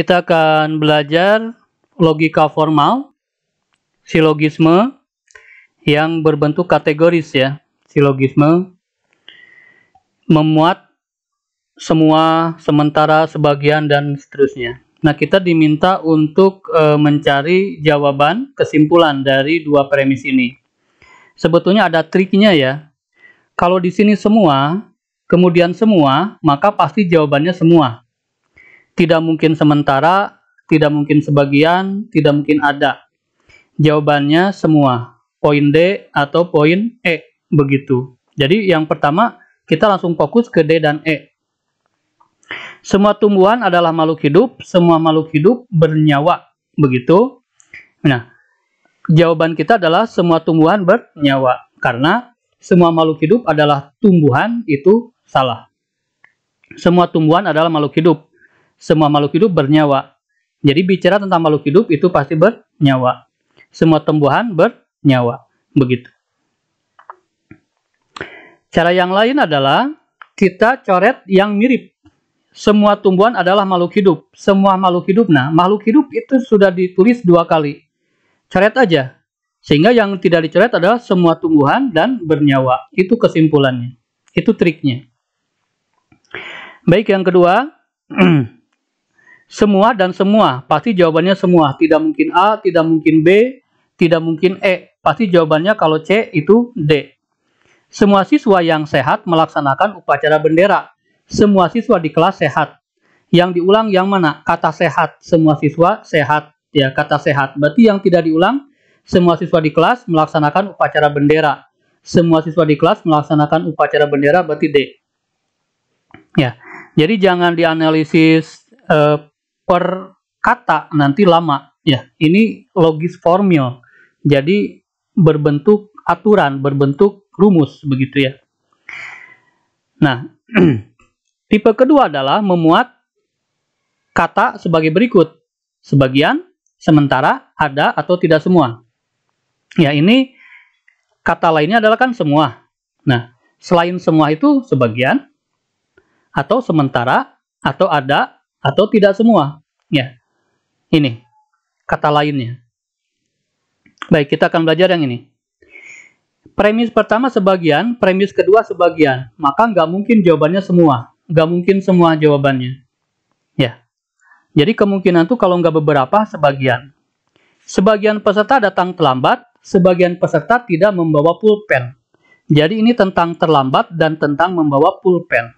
Kita akan belajar logika formal, silogisme yang berbentuk kategoris ya. Silogisme memuat semua, sementara, sebagian, dan seterusnya. Nah, kita diminta untuk mencari jawaban, kesimpulan dari dua premis ini. Sebetulnya ada triknya ya. Kalau di sini semua, kemudian semua, maka pasti jawabannya semua. Tidak mungkin sementara, tidak mungkin sebagian, tidak mungkin ada. Jawabannya semua. Poin D atau poin E. Begitu. Jadi yang pertama, kita langsung fokus ke D dan E. Semua tumbuhan adalah makhluk hidup, semua makhluk hidup bernyawa. Begitu. Nah, jawaban kita adalah semua tumbuhan bernyawa. Karena semua makhluk hidup adalah tumbuhan, itu salah. Semua tumbuhan adalah makhluk hidup. Semua makhluk hidup bernyawa. Jadi bicara tentang makhluk hidup itu pasti bernyawa. Semua tumbuhan bernyawa. Begitu. Cara yang lain adalah kita coret yang mirip. Semua tumbuhan adalah makhluk hidup. Semua makhluk hidup. Nah, makhluk hidup itu sudah ditulis 2 kali. Coret aja. Sehingga yang tidak dicoret adalah semua tumbuhan dan bernyawa. Itu kesimpulannya. Itu triknya. Baik, yang kedua. Semua dan semua, pasti jawabannya semua. Tidak mungkin A, tidak mungkin B, tidak mungkin E. Pasti jawabannya kalau C itu D. Semua siswa yang sehat melaksanakan upacara bendera. Semua siswa di kelas sehat. Yang diulang yang mana? Kata sehat. Semua siswa sehat. Ya, kata sehat. Berarti yang tidak diulang, semua siswa di kelas melaksanakan upacara bendera. Semua siswa di kelas melaksanakan upacara bendera, berarti D. Ya, jadi jangan dianalisis per kata, nanti lama ya. Ini logis formil, jadi berbentuk aturan, berbentuk rumus begitu ya. Nah, tipe kedua adalah memuat kata sebagai berikut: sebagian, sementara, ada atau tidak semua. Ya, ini kata lainnya adalah kan semua. Nah, selain semua itu sebagian atau sementara atau ada atau tidak semua. Ya, ini kata lainnya. Baik, kita akan belajar yang ini. Premis pertama sebagian, premis kedua sebagian. Maka nggak mungkin jawabannya semua. Nggak mungkin semua jawabannya. Ya, jadi kemungkinan tuh kalau nggak beberapa, sebagian. Sebagian peserta datang terlambat, sebagian peserta tidak membawa pulpen. Jadi ini tentang terlambat dan tentang membawa pulpen.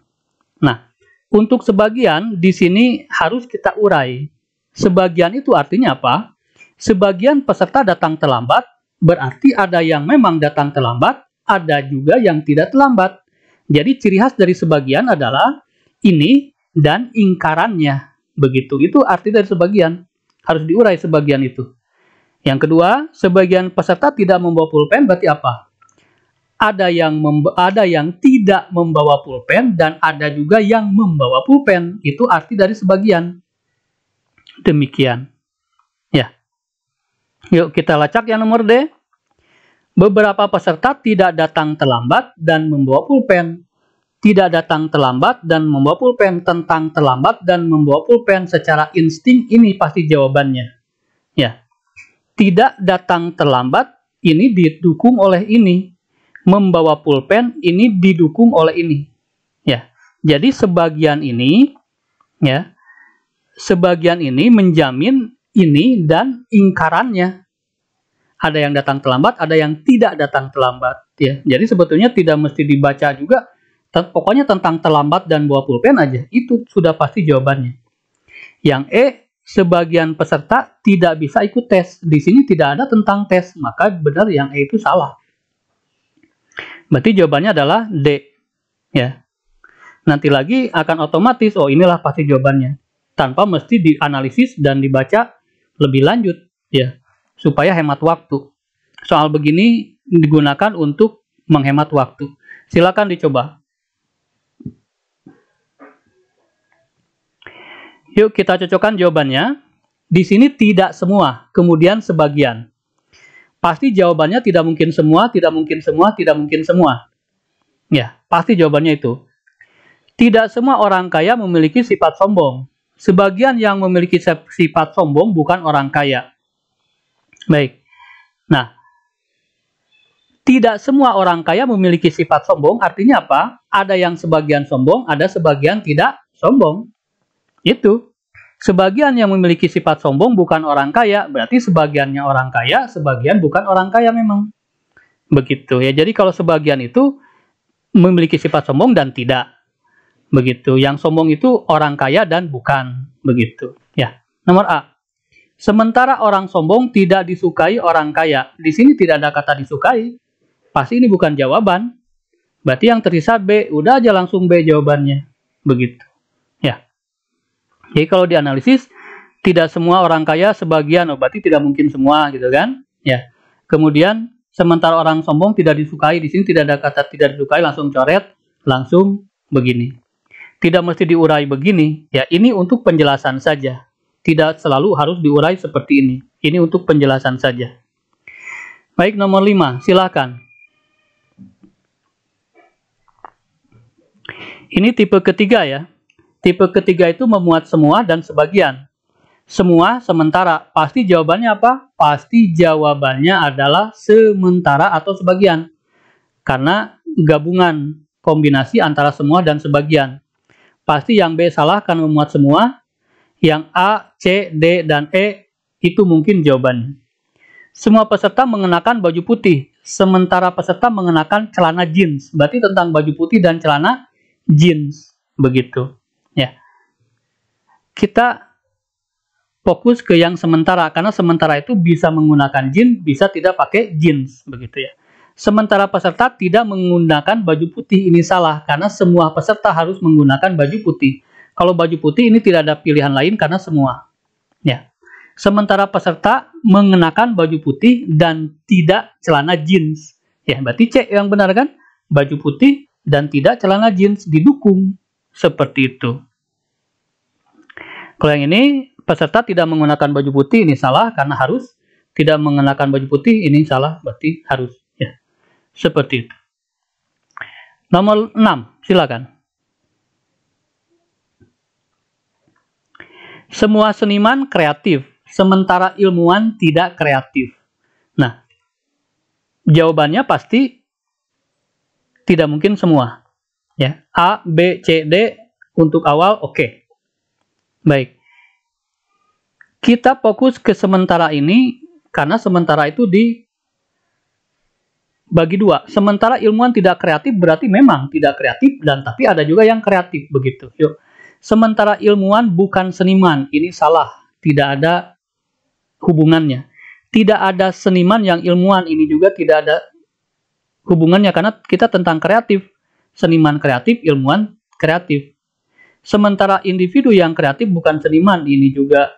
Nah, untuk sebagian, di sini harus kita urai. Sebagian itu artinya apa? Sebagian peserta datang terlambat, berarti ada yang memang datang terlambat, ada juga yang tidak terlambat. Jadi ciri khas dari sebagian adalah ini dan ingkarannya. Begitu, itu arti dari sebagian. Harus diurai sebagian itu. Yang kedua, sebagian peserta tidak membawa pulpen, berarti apa? Ada yang tidak membawa pulpen dan ada juga yang membawa pulpen. Itu arti dari sebagian. Demikian. Ya. Yuk kita lacak yang nomor D. Beberapa peserta tidak datang terlambat dan membawa pulpen. Tidak datang terlambat dan membawa pulpen. Tentang terlambat dan membawa pulpen secara insting ini pasti jawabannya. Ya. Tidak datang terlambat ini didukung oleh ini. Membawa pulpen ini didukung oleh ini. Ya. Jadi sebagian ini ya. Sebagian ini menjamin ini dan ingkarannya. Ada yang datang terlambat, ada yang tidak datang terlambat ya. Jadi sebetulnya tidak mesti dibaca juga. Pokoknya tentang terlambat dan bawa pulpen aja. Itu sudah pasti jawabannya. Yang E, sebagian peserta tidak bisa ikut tes. Di sini tidak ada tentang tes, maka benar yang E itu salah. Berarti jawabannya adalah D. Ya. Nanti lagi akan otomatis, oh inilah pasti jawabannya. Tanpa mesti dianalisis dan dibaca lebih lanjut. Ya. Supaya hemat waktu. Soal begini digunakan untuk menghemat waktu. Silakan dicoba. Yuk kita cocokkan jawabannya. Di sini tidak semua, kemudian sebagian. Pasti jawabannya tidak mungkin semua, tidak mungkin semua, tidak mungkin semua. Ya, pasti jawabannya itu. Tidak semua orang kaya memiliki sifat sombong. sebagian yang memiliki sifat sombong bukan orang kaya. Baik. Nah, tidak semua orang kaya memiliki sifat sombong, artinya apa? Ada yang sebagian sombong, ada sebagian tidak sombong. Itu. Sebagian yang memiliki sifat sombong bukan orang kaya, berarti sebagiannya orang kaya, sebagian bukan orang kaya memang. Begitu ya. Jadi kalau sebagian itu memiliki sifat sombong dan tidak. Begitu. Yang sombong itu orang kaya dan bukan. Begitu. Ya. Nomor A. Sementara orang sombong tidak disukai orang kaya. Di sini tidak ada kata disukai. Pasti ini bukan jawaban. Berarti yang tersisa B. Udah aja langsung B jawabannya. Begitu. Ya. Jadi kalau dianalisis, tidak semua orang kaya sebagian, berarti tidak mungkin semua gitu kan? Ya. Kemudian sementara orang sombong tidak disukai, di sini tidak ada kata tidak disukai, langsung coret, langsung begini. Tidak mesti diurai begini, ya ini untuk penjelasan saja. Tidak selalu harus diurai seperti ini. Ini untuk penjelasan saja. Baik, nomor 5, silakan. Ini tipe ketiga ya. Tipe ketiga itu memuat semua dan sebagian. Semua, sementara. Pasti jawabannya apa? Pasti jawabannya adalah sementara atau sebagian. Karena gabungan kombinasi antara semua dan sebagian. Pasti yang B salah karena memuat semua. Yang A, C, D, dan E itu mungkin jawabannya. Semua peserta mengenakan baju putih. Sementara peserta mengenakan celana jeans. Berarti tentang baju putih dan celana jeans. Begitu. Ya, kita fokus ke yang sementara karena sementara itu bisa menggunakan jeans, bisa tidak pakai jeans, begitu ya. Sementara peserta tidak menggunakan baju putih, ini salah karena semua peserta harus menggunakan baju putih. Kalau baju putih ini tidak ada pilihan lain karena semua. Ya. Sementara peserta mengenakan baju putih dan tidak celana jeans. Ya, berarti C yang benar kan? Baju putih dan tidak celana jeans didukung. Seperti itu. Kalau yang ini, peserta tidak menggunakan baju putih, ini salah karena harus. Tidak mengenakan baju putih, ini salah, berarti harus. Ya. Seperti itu. Nomor 6, silakan. Semua seniman kreatif, sementara ilmuwan tidak kreatif. Nah, jawabannya pasti tidak mungkin semua. Ya, A, B, C, D untuk awal oke. Baik. Kita fokus ke sementara ini karena sementara itu dibagi dua. Sementara ilmuwan tidak kreatif berarti memang tidak kreatif dan tapi ada juga yang kreatif begitu. Yuk. Sementara ilmuwan bukan seniman, ini salah, tidak ada hubungannya. Tidak ada seniman yang ilmuwan, ini juga tidak ada hubungannya karena kita tentang kreatif. Seniman kreatif, ilmuwan kreatif. Sementara individu yang kreatif bukan seniman, ini juga.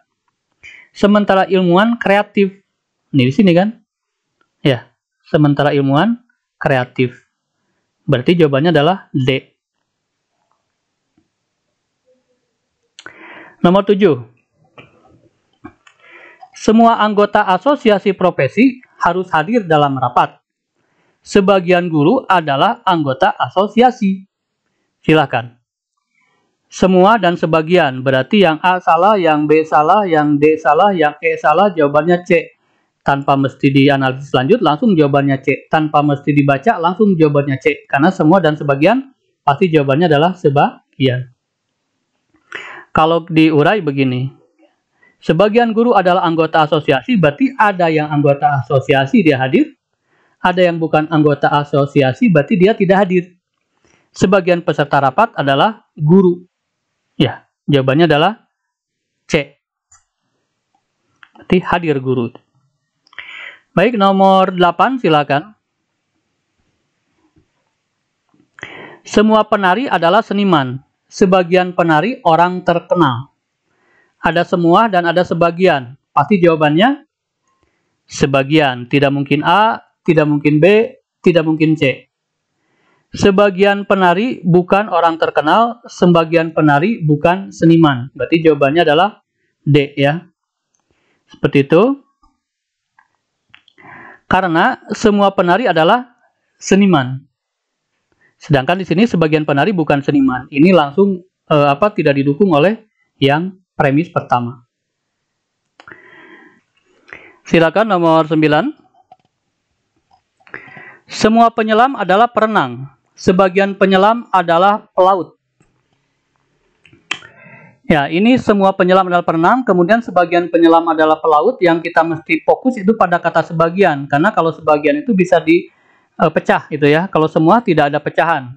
Sementara ilmuwan kreatif. Ini di sini kan? Ya, sementara ilmuwan kreatif. Berarti jawabannya adalah D. Nomor 7. Semua anggota asosiasi profesi harus hadir dalam rapat. Sebagian guru adalah anggota asosiasi. Silakan. Semua dan sebagian. Berarti yang A salah, yang B salah, yang D salah, yang E salah. Jawabannya C. Tanpa mesti dianalisis lanjut, langsung jawabannya C. Tanpa mesti dibaca, langsung jawabannya C. Karena semua dan sebagian, pasti jawabannya adalah sebagian. Kalau diurai begini. Sebagian guru adalah anggota asosiasi, berarti ada yang anggota asosiasi dia hadir. Ada yang bukan anggota asosiasi, berarti dia tidak hadir. Sebagian peserta rapat adalah guru. Ya, jawabannya adalah C. Berarti hadir guru. Baik, nomor 8 silakan. Semua penari adalah seniman. Sebagian penari orang terkenal. Ada semua dan ada sebagian. Pasti jawabannya sebagian. Tidak mungkin A, tidak mungkin B, tidak mungkin C. Sebagian penari bukan orang terkenal, sebagian penari bukan seniman. Berarti jawabannya adalah D ya. Seperti itu. Karena semua penari adalah seniman. Sedangkan di sini sebagian penari bukan seniman. Ini langsung tidak didukung oleh yang premis pertama. Silakan nomor 9. Semua penyelam adalah perenang. Sebagian penyelam adalah pelaut. Ya, ini semua penyelam adalah perenang, kemudian sebagian penyelam adalah pelaut. Yang kita mesti fokus itu pada kata sebagian, karena kalau sebagian itu bisa dipecah itu ya. Kalau semua tidak ada pecahan.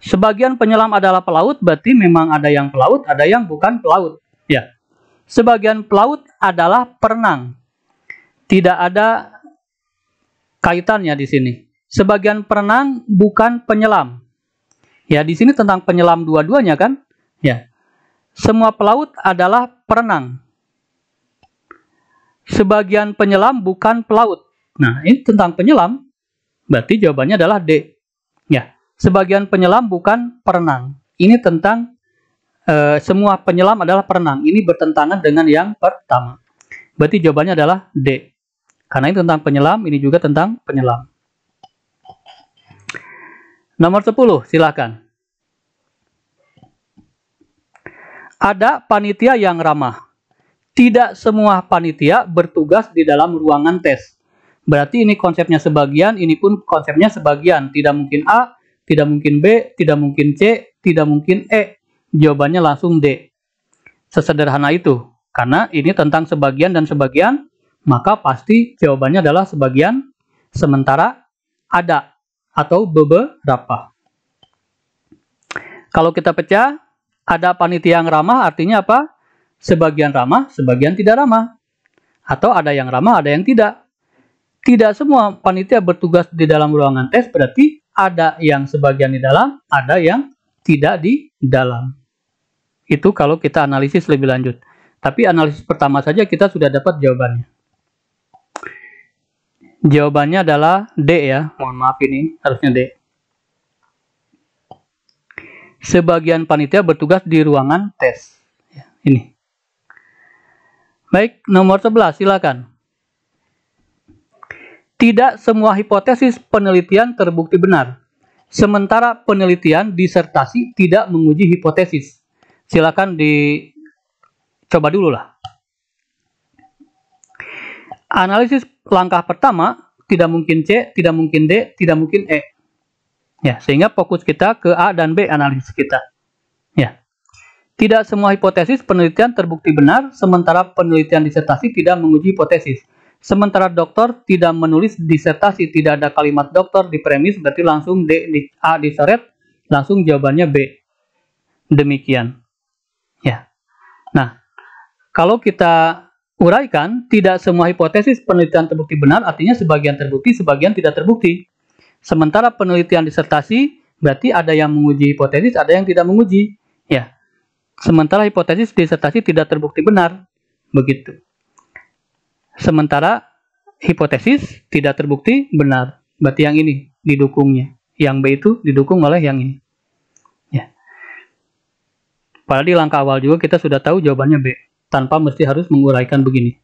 Sebagian penyelam adalah pelaut, berarti memang ada yang pelaut, ada yang bukan pelaut. Ya, sebagian pelaut adalah perenang. Tidak ada kaitannya di sini. Sebagian perenang bukan penyelam. Ya, di sini tentang penyelam dua-duanya kan? Ya. Semua pelaut adalah perenang. Sebagian penyelam bukan pelaut. Nah, ini tentang penyelam. Berarti jawabannya adalah D. Ya. Sebagian penyelam bukan perenang. Ini tentang semua penyelam adalah perenang. Ini bertentangan dengan yang pertama. Berarti jawabannya adalah D. Karena ini tentang penyelam, ini juga tentang penyelam. Nomor 10, silakan. Ada panitia yang ramah. Tidak semua panitia bertugas di dalam ruangan tes. Berarti ini konsepnya sebagian, ini pun konsepnya sebagian. Tidak mungkin A, tidak mungkin B, tidak mungkin C, tidak mungkin E. Jawabannya langsung D. Sesederhana itu. Karena ini tentang sebagian dan sebagian, maka pasti jawabannya adalah sebagian, sementara ada atau beberapa. Kalau kita pecah, ada panitia yang ramah artinya apa? Sebagian ramah, sebagian tidak ramah. Atau ada yang ramah, ada yang tidak. Tidak semua panitia bertugas di dalam ruangan tes, berarti ada yang sebagian di dalam, ada yang tidak di dalam. Itu kalau kita analisis lebih lanjut. Tapi analisis pertama saja kita sudah dapat jawabannya. Jawabannya adalah D ya. Mohon maaf, ini harusnya D. Sebagian panitia bertugas di ruangan tes. Ya, ini. Baik, nomor 11, silakan. Tidak semua hipotesis penelitian terbukti benar. Sementara penelitian disertasi tidak menguji hipotesis. Silakan dicoba dulu lah. Analisis langkah pertama, tidak mungkin C, tidak mungkin D, tidak mungkin E. Ya, sehingga fokus kita ke A dan B analisis kita. Ya. Tidak semua hipotesis penelitian terbukti benar, sementara penelitian disertasi tidak menguji hipotesis. Sementara dokter tidak menulis disertasi, tidak ada kalimat dokter di premis, berarti langsung D, A dicoret, langsung jawabannya B. Demikian. Ya. Nah, kalau kita uraikan, tidak semua hipotesis penelitian terbukti benar, artinya sebagian terbukti, sebagian tidak terbukti. Sementara penelitian disertasi, berarti ada yang menguji hipotesis, ada yang tidak menguji. Ya. Sementara hipotesis disertasi tidak terbukti benar. Begitu. Sementara hipotesis tidak terbukti benar. Berarti yang ini didukungnya. Yang B itu didukung oleh yang ini. Ya. Padahal di langkah awal juga kita sudah tahu jawabannya B. Tanpa mesti harus menguraikan begini.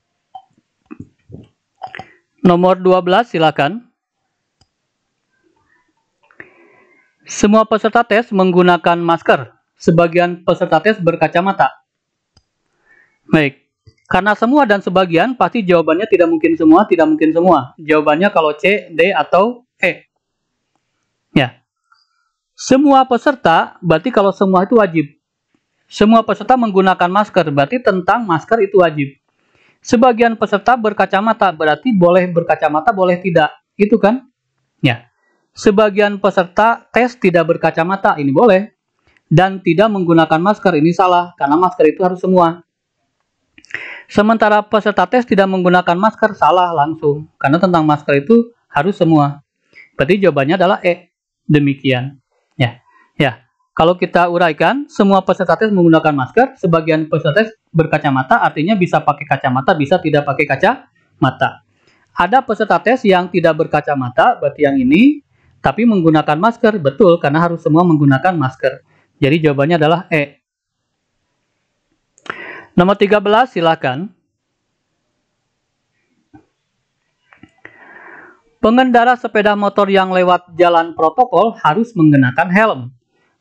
Nomor 12, silakan. Semua peserta tes menggunakan masker. Sebagian peserta tes berkacamata. Baik. Karena semua dan sebagian, pasti jawabannya tidak mungkin semua, tidak mungkin semua. Jawabannya kalau C, D, atau E. Ya. Semua peserta, berarti kalau semua itu wajib. Semua peserta menggunakan masker, berarti tentang masker itu wajib. Sebagian peserta berkacamata, berarti boleh berkacamata, boleh tidak. Itu kan? Ya. Sebagian peserta tes tidak berkacamata, ini boleh. Dan tidak menggunakan masker, ini salah. Karena masker itu harus semua. Sementara peserta tes tidak menggunakan masker, salah langsung. Karena tentang masker itu harus semua. Berarti jawabannya adalah E. Demikian. Ya. Ya. Kalau kita uraikan, semua peserta tes menggunakan masker, sebagian peserta tes berkacamata, artinya bisa pakai kacamata, bisa tidak pakai kacamata. Ada peserta tes yang tidak berkacamata, berarti yang ini, tapi menggunakan masker, betul, karena harus semua menggunakan masker. Jadi jawabannya adalah E. Nomor 13, silakan. Pengendara sepeda motor yang lewat jalan protokol harus mengenakan helm.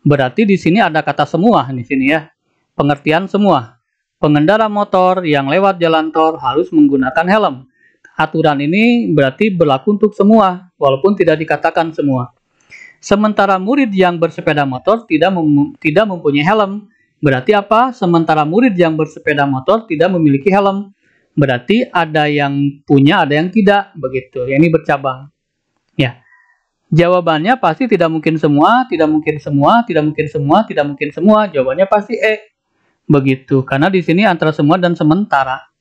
Berarti di sini ada kata semua di sini ya. Pengertian semua. pengendara motor yang lewat jalan tol harus menggunakan helm. Aturan ini berarti berlaku untuk semua, walaupun tidak dikatakan semua. Sementara murid yang bersepeda motor tidak mempunyai helm. Berarti apa? Sementara murid yang bersepeda motor tidak memiliki helm. Berarti ada yang punya, ada yang tidak. Begitu. Ini bercabang. Ya. Jawabannya pasti tidak mungkin semua, tidak mungkin semua, tidak mungkin semua, tidak mungkin semua. Jawabannya pasti E. Begitu. Karena di sini antara semua dan sementara.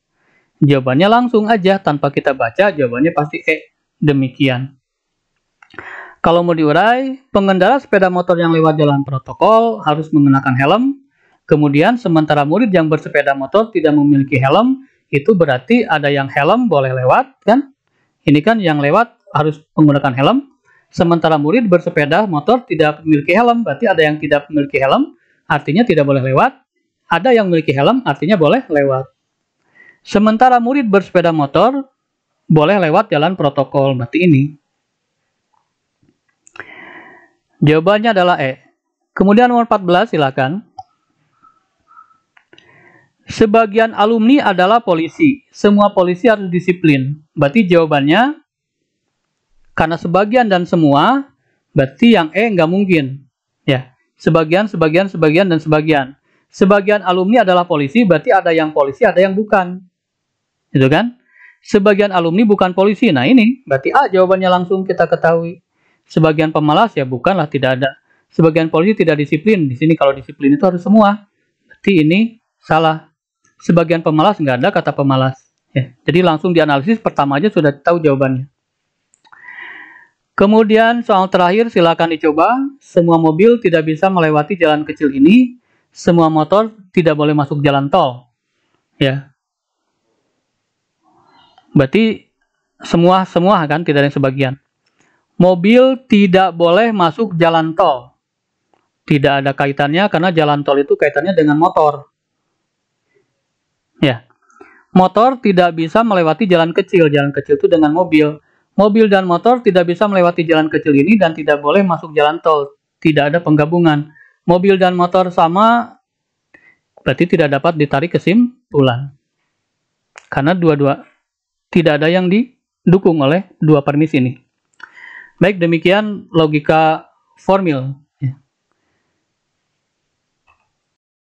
Jawabannya langsung aja tanpa kita baca, jawabannya pasti E. Demikian. Kalau mau diurai, pengendara sepeda motor yang lewat jalan protokol harus mengenakan helm. Kemudian sementara murid yang bersepeda motor tidak memiliki helm, itu berarti ada yang helm boleh lewat, kan? Ini kan yang lewat harus menggunakan helm. Sementara murid bersepeda motor tidak memiliki helm, berarti ada yang tidak memiliki helm, artinya tidak boleh lewat. Ada yang memiliki helm, artinya boleh lewat. Sementara murid bersepeda motor boleh lewat jalan protokol, berarti ini. Jawabannya adalah E. Kemudian nomor 14, silakan. Sebagian alumni adalah polisi. Semua polisi harus disiplin. Berarti jawabannya, karena sebagian dan semua, berarti yang E nggak mungkin. Ya, sebagian, sebagian, sebagian, dan sebagian. Sebagian alumni adalah polisi, berarti ada yang polisi, ada yang bukan. Gitu kan? Sebagian alumni bukan polisi. Nah ini, berarti A jawabannya langsung kita ketahui. Sebagian pemalas ya bukanlah, tidak ada. Sebagian polisi tidak disiplin. Di sini kalau disiplin itu harus semua. Berarti ini salah. Sebagian pemalas nggak ada kata pemalas. Ya, jadi langsung dianalisis pertama aja sudah tahu jawabannya. Kemudian soal terakhir silakan dicoba. Semua mobil tidak bisa melewati jalan kecil ini. Semua motor tidak boleh masuk jalan tol. Ya. Berarti semua kan, tidak ada yang sebagian. Mobil tidak boleh masuk jalan tol. Tidak ada kaitannya karena jalan tol itu kaitannya dengan motor. Ya. Motor tidak bisa melewati jalan kecil. Jalan kecil itu dengan mobil. Mobil dan motor tidak bisa melewati jalan kecil ini dan tidak boleh masuk jalan tol. Tidak ada penggabungan. Mobil dan motor sama, berarti tidak dapat ditarik kesimpulan. Karena dua-dua tidak ada yang didukung oleh dua premis ini. Baik, demikian logika formil.